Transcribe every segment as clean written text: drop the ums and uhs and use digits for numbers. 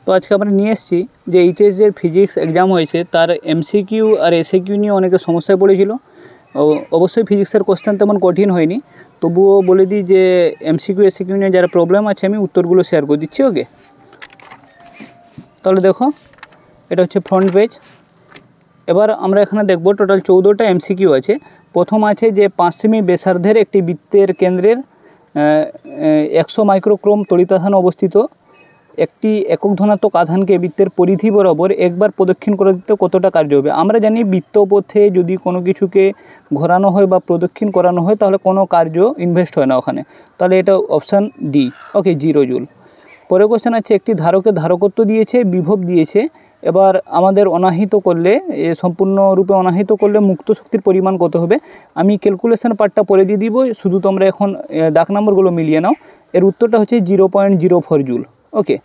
তো আজকে আমরা নিয়ে এসেছি যে এইচএসের ফিজিক্স এক্সাম হয়েছে, তার এমসিকিউ আর এসএকিউ নিয়ে অনেকে সমস্যায় পড়েছিল। অবশ্যই ফিজিক্সের কোশ্চেন তেমন কঠিন হয়নি, তবুও বলে দিই যে এমসিকিউ এসএকিউ নিয়ে যারা প্রবলেম আছে আমি উত্তরগুলো শেয়ার করে দিচ্ছি। ওকে, তাহলে দেখো এটা হচ্ছে ফ্রন্ট পেজ। এবার আমরা এখানে দেখব টোটাল 14টা এমসিকিউ আছে। প্রথম আছে যে 5 সেমি ব্যাসার্ধের একটি বৃত্তের কেন্দ্রের 100 মাইক্রোক্রোম তড়িতাধান অবস্থিত একটি একক ধনাত্মক আধানকে বৃত্তের পরিধি বরাবর একবার প্রদক্ষিণ করে দিতে কতটা কার্য হবে। আমরা জানি বৃত্তপথে যদি কোনো কিছুকে ঘোরানো হয় বা প্রদক্ষিণ করানো হয় তাহলে কোনো কার্য ইনভেস্ট হয় না ওখানে, তাহলে এটা অপশান ডি। ওকে, 0 জুল। পরের কোশ্চেন আছে একটি ধারকের ধারকত্ব দিয়েছে, বিভব দিয়েছে। এবার আমাদের অনাহিত করলে, সম্পূর্ণরূপে অনাহিত করলে মুক্ত শক্তির পরিমাণ কত হবে। আমি ক্যালকুলেশন পার্টটা পরে দিয়ে দিব, শুধু তোমরা এখন দাগ নম্বরগুলো মিলিয়ে নাও। এর উত্তরটা হচ্ছে 0.04 জুল। ওকে,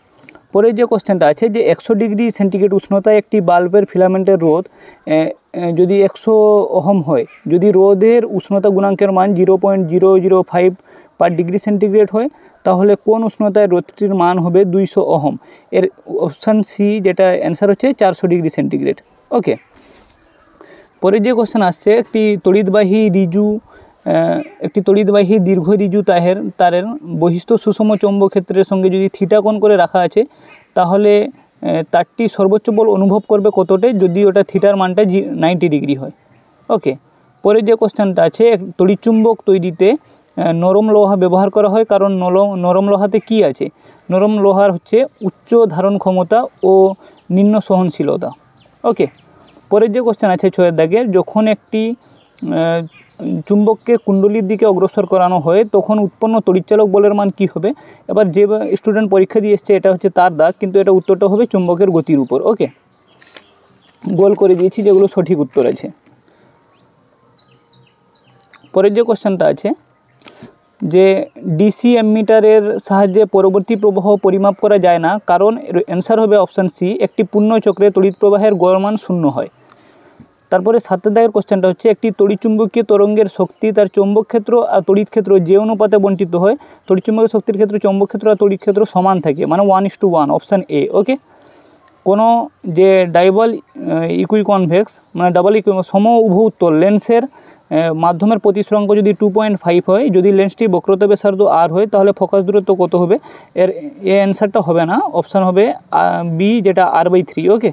পরের যে কোশ্চেনটা আছে যে 100 ডিগ্রি সেন্টিগ্রেড উষ্ণতায় একটি বাল্বের ফিলামেন্টের রোধ যদি 100 ওহম হয়, যদি রোধের উষ্ণতা গুণাঙ্কের মান 0.005 পার ডিগ্রি সেন্টিগ্রেড হয়, তাহলে কোন উষ্ণতায় রোধটির মান হবে 200 ওহম। এর অপশান সি, যেটা অ্যান্সার হচ্ছে 400 ডিগ্রি সেন্টিগ্রেড। ওকে, পরে যে কোশ্চেন আসছে একটি তড়িৎবাহী দীর্ঘ ঋজু তারের বহিস্থ সুষম চৌম্বক ক্ষেত্রের সঙ্গে যদি থিটা কোণ করে রাখা আছে, তাহলে তারটি সর্বোচ্চ বল অনুভব করবে কতটা যদি ওটা থিটার মানটা 90 ডিগ্রি হয়। ওকে, পরে যে কোশ্চেনটা আছে তড়িৎচুম্বক তৈরিতে নরম লোহা ব্যবহার করা হয়, কারণ নরম লোহাতে কি আছে, নরম লোহার হচ্ছে উচ্চ ধারণ ক্ষমতা ও নিম্ন সহনশীলতা। ওকে, পরের যে কোশ্চেন আছে 6 দাগের, যখন একটি চুম্বককে কুণ্ডলীর দিকে অগ্রসর করানো হয় তখন উৎপন্ন তড়িৎচালক বলের মান কি হবে। এবার যে স্টুডেন্ট পরীক্ষা দিয়ে এসছে এটা হচ্ছে তার দাগ, কিন্তু এটা উত্তরটা হবে চুম্বকের গতির উপর। ওকে, গোল করে দিয়েছি যেগুলো সঠিক উত্তর আছে। পরের যে কোশ্চেনটা আছে যে ডিসি অ্যামিটারের সাহায্যে পরবর্তী প্রবাহ পরিমাপ করা যায় না, কারণ অ্যান্সার হবে অপশান সি, একটি পূর্ণ চক্রে তড়িৎ প্রবাহের গড় মান 0 হয়। তারপরে 7 দাগের কোশ্চেনটা হচ্ছে একটি তড়িৎচুম্বকীয় তরঙ্গের শক্তি তার চৌম্বক ক্ষেত্র আর তড়িৎ ক্ষেত্র যে অনুপাতে বণ্টিত হয়, তড়িৎচুম্বকের শক্তির ক্ষেত্রে চৌম্বক ক্ষেত্র আর তড়িৎ ক্ষেত্র সমান থাকে, মানে 1:1, অপশান এ। ওকে, কোনো যে ডাবল ইকুইকনভেক্স মানে সম উভু উত্তল লেন্সের মাধ্যমের প্রতিসরাঙ্ক যদি 2.5 হয়, যদি লেন্সটি বক্রতা ব্যাসার্ধ আর হয়, তাহলে ফোকাস দূরত্ব কত হবে। এর অ্যান্সারটা হবে না, অপশান হবে বি, যেটা r/3। ওকে,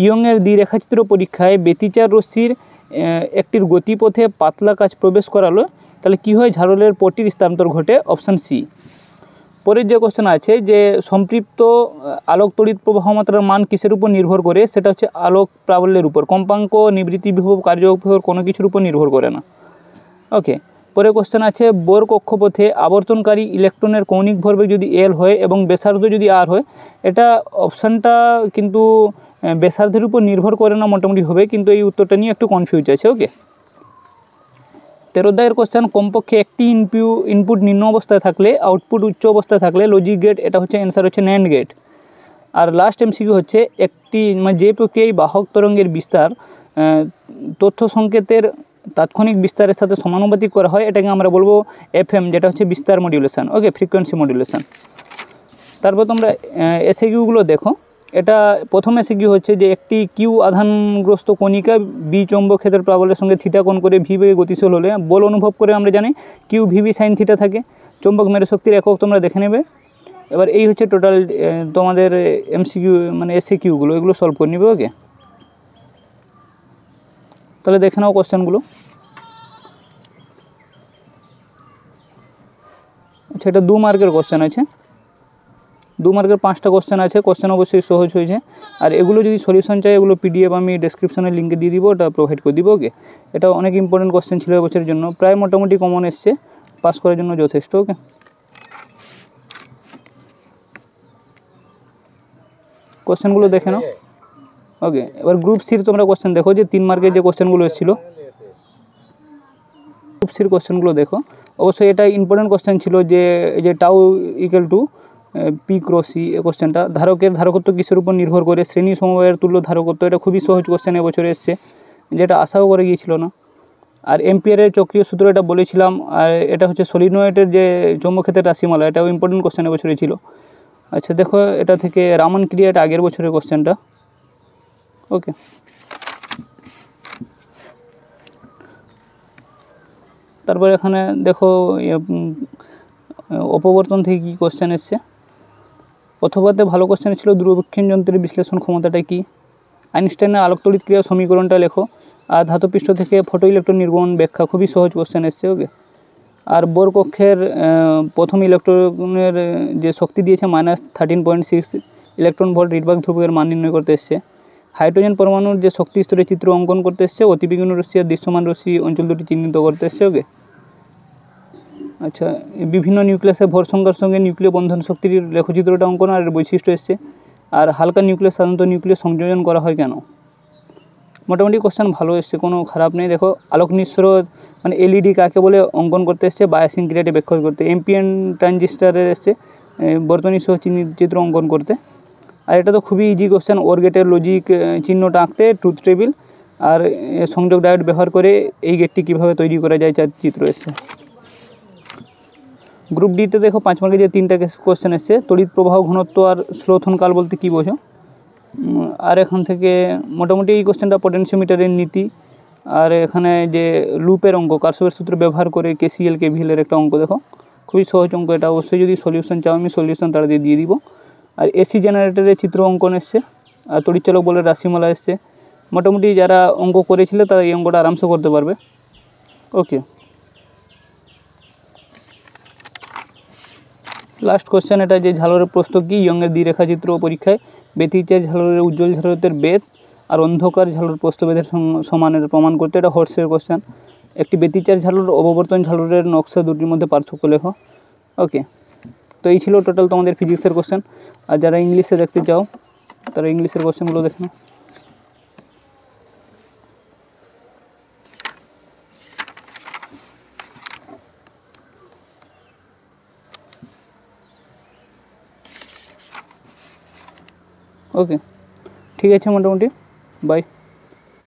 ইয়ংয়ের দ্বিরেখাচিত্র পরীক্ষায় ব্যতিচার রশ্মির একটির গতিপথে পাতলা কাচ প্রবেশ করালো, তাহলে কি হয়, ঝাড়লের পটির স্থানান্তর ঘটে, অপশান সি। পরের যে কোশ্চেন আছে যে সম্পৃক্ত আলোক তড়িৎ প্রবাহ মাত্রার মান কিসের উপর নির্ভর করে, সেটা হচ্ছে আলোক প্রাবল্যের উপর। কম্পাঙ্ক, নিবৃত্তি বিভব, কার্যবিভব কোনো কিছুর উপর নির্ভর করে না। ওকে, পরে কোশ্চেন আছে বোর কক্ষপথে আবর্তনকারী ইলেকট্রনের কৌণিক ভরবেগ যদি এল হয় এবং ব্যাসার্ধ যদি আর হয়, এটা অপশানটা কিন্তু ব্যাসার্ধের উপর নির্ভর করে না মোটামুটি হবে, কিন্তু এই উত্তরটা নিয়ে একটু কনফিউজ আছে। ওকে, 13 দাগের কোশ্চেন কমপক্ষে একটি ইনপুট নিম্ন অবস্থায় থাকলে আউটপুট উচ্চ অবস্থায় থাকলে লজিক গেট, এটা হচ্ছে অ্যান্সার হচ্ছে ন্যান্ড গেট। আর লাস্ট এমসিকিউ হচ্ছে একটি যে প্রক্রিয়ায় বাহক তরঙ্গের বিস্তার তথ্য সংকেতের তাৎক্ষণিক বিস্তারের সাথে সমানুপাতিক করা হয়, এটাকে আমরা বলবো FM, যেটা হচ্ছে বিস্তার মডিউলেশন। ওকে, ফ্রিকোয়েন্সি মডিউলেশন। তারপর তোমরা এসএকিউগুলো দেখো। এটা প্রথম এসএকিউ হচ্ছে যে একটি কিউ আধানগ্রস্ত কণিকা বি চৌম্বক ক্ষেত্রের প্রাবল্যের সঙ্গে থিটা কোণ করে ভি বেগে গতিশীল হলে বল অনুভব করে আমরা জানি কিউ ভিভি সাইন থিটা থাকে। চৌম্বক মেরু শক্তির একক তোমরা দেখে নেবে। এবার এই হচ্ছে টোটাল তোমাদের এমসিকিউ মানে এসএকিউগুলো, এগুলো সলভ করে নেবে। ওকে, তাহলে দেখে নাও কোশ্চেনগুলো। আচ্ছা, এটা 2 মার্কের কোশ্চেন আছে, 2 মার্কের 5টা কোশ্চেন আছে। কোশ্চেন অবশ্যই সহজ হয়েছে, আর এগুলো যদি সলিউশন চাই এগুলো PDF আমি ডেসক্রিপশনের লিঙ্কে দিয়ে দিব, ওটা প্রোভাইড করে দিব। ওকে, এটা অনেক ইম্পর্টেন্ট কোশ্চেন ছিল এবছরের জন্য, প্রায় মোটামুটি কমন এসছে, পাস করার জন্য যথেষ্ট। ওকে, কোশ্চেনগুলো দেখে নাও। ওকে, এবার গ্রুপ সির তোমরা কোশ্চেন দেখো, যে 3 মার্কের যে কোশ্চেনগুলো এসেছিলো গ্রুপ সির কোশ্চেনগুলো দেখো। অবশ্যই এটা ইম্পর্টেন্ট কোশ্চেন ছিল যে এই যে tau equal to P cross C, এই কোশ্চেনটা ধারকের ধারকত্ব কিসের উপর নির্ভর করে, শ্রেণী সমবায়ের তুল্য ধারকত্ব, এটা খুবই সহজ কোশ্চেন এবছরে এসছে, যেটা আশাও করে গিয়েছিল না। আর এম্পিয়ারের চক্রীয় সূত্র এটা বলেছিলাম, আর এটা হচ্ছে সলিনয়েডের যে চৌম্বক ক্ষেত্রের রাশিমালা, এটাও ইম্পর্টেন্ট কোশ্চেন এবছরে ছিল। আচ্ছা দেখো, এটা থেকে রামন ক্রিয়া, এটা আগের বছরের কোশ্চেনটা। ওকে, তারপর এখানে দেখো অপবর্তন থেকে কী কোশ্চেন এসছে। অথবাতে ভালো কোশ্চেন ছিল দূরবীক্ষণ যন্ত্রের বিশ্লেষণ ক্ষমতাটা কী। আইনস্টাইনের আলোকতড়িৎ ক্রিয়া সমীকরণটা লেখো। আর ধাতুপৃষ্ঠ থেকে ফটো ইলেকট্রন নির্গমন ব্যাখ্যা, খুবই সহজ কোশ্চেন এসছে। ওকে, আর বোর কক্ষের প্রথম ইলেকট্রনের যে শক্তি দিয়েছে -13.6 ইলেকট্রন ভোল্ট, রিডবার্গ ধ্রুবকের মান নির্ণয় করতে এসছে। হাইড্রোজেন পরমাণুর যে শক্তি স্তরের চিত্র অঙ্কন করতে এসছে। অতিবেগুনি রশ্মি আর দৃশ্যমান রশ্মি অঞ্চল দুটি চিহ্নিত করতে এসছে। ওকে, আচ্ছা, বিভিন্ন নিউক্লিয়াসের ভর সংখ্যার সঙ্গে নিউক্লিয় বন্ধন শক্তির লেখচিত্রটা অঙ্কন আর বৈশিষ্ট্য এসছে। আর হালকা নিউক্লিয়াস সাধারণত নিউক্লিয়াস সংযোজন করা হয় কেন। মোটামুটি কোশ্চেন ভালো এসছে, কোনো খারাপ নেই। দেখো, আলোক নিঃসরণ মানে এলইডি কাকে বলে অঙ্কন করতে এসছে, বায়াসিং ক্রিয়াটি ব্যাখ্যা করতে। এমপিএন ট্রানজিস্টারের এসছে বর্তনী সহ চিত্র অঙ্কন করতে। আর এটা তো খুবই ইজি কোশ্চেন, ওর গেটের লজিক চিহ্নটা আঁকতে, ট্রুথ টেবিল আর সংযোগ ডায়োড ব্যবহার করে এই গেটটি কীভাবে তৈরি করা যায় তার চিত্র এসছে। গ্রুপ ডিতে দেখো 5 মার্কের যে 3টা কোশ্চেন এসছে। তড়িৎ প্রবাহ ঘনত্ব আর স্লোথন কাল বলতে কী বোঝো। আর এখান থেকে মোটামুটি এই কোশ্চেনটা পটেনশিওমিটারের নীতি, আর এখানে যে লুপের অঙ্ক, কারশফের সূত্র ব্যবহার করে কেসিএল কেভিএলের একটা অঙ্ক। দেখো, খুবই সহজ অঙ্ক এটা। অবশ্যই যদি সলিউশন চাও আমি সলিউশন তারা দিয়ে দিব। আর এসি জেনারেটরের চিত্র অঙ্কন এসছে। আর তড়িৎচালক বলে রাশিমালা এসছে। মোটামুটি যারা অঙ্ক করেছিল তারা এই অঙ্কটা আরামসে করতে পারবে। ওকে, লাস্ট কোশ্চেন এটা, যে ঝালরের প্রস্থ কী। ইয়ংয়ের দ্বিরেখাচিত্র পরীক্ষায় ব্যতিচার ঝালরের উজ্জ্বল ঝালরের বেদ আর অন্ধকার ঝালর প্রস্থভেদের সমানের প্রমাণ করতে। এটা হর্সের কোশ্চেন। একটি ব্যতিচার ঝালর অববর্তন ঝালরের নকশা দুটির মধ্যে পার্থক্য লেখো। ওকে, তো এই ছিল টোটাল তোমাদের ফিজিক্সের কোশ্চেন। আর যারা ইংলিশে দেখতে চাও তারা ইংলিশের কোশ্চেনগুলো দেখে নাও। ওকে, ঠিক আছে, মোটামুটি বাই।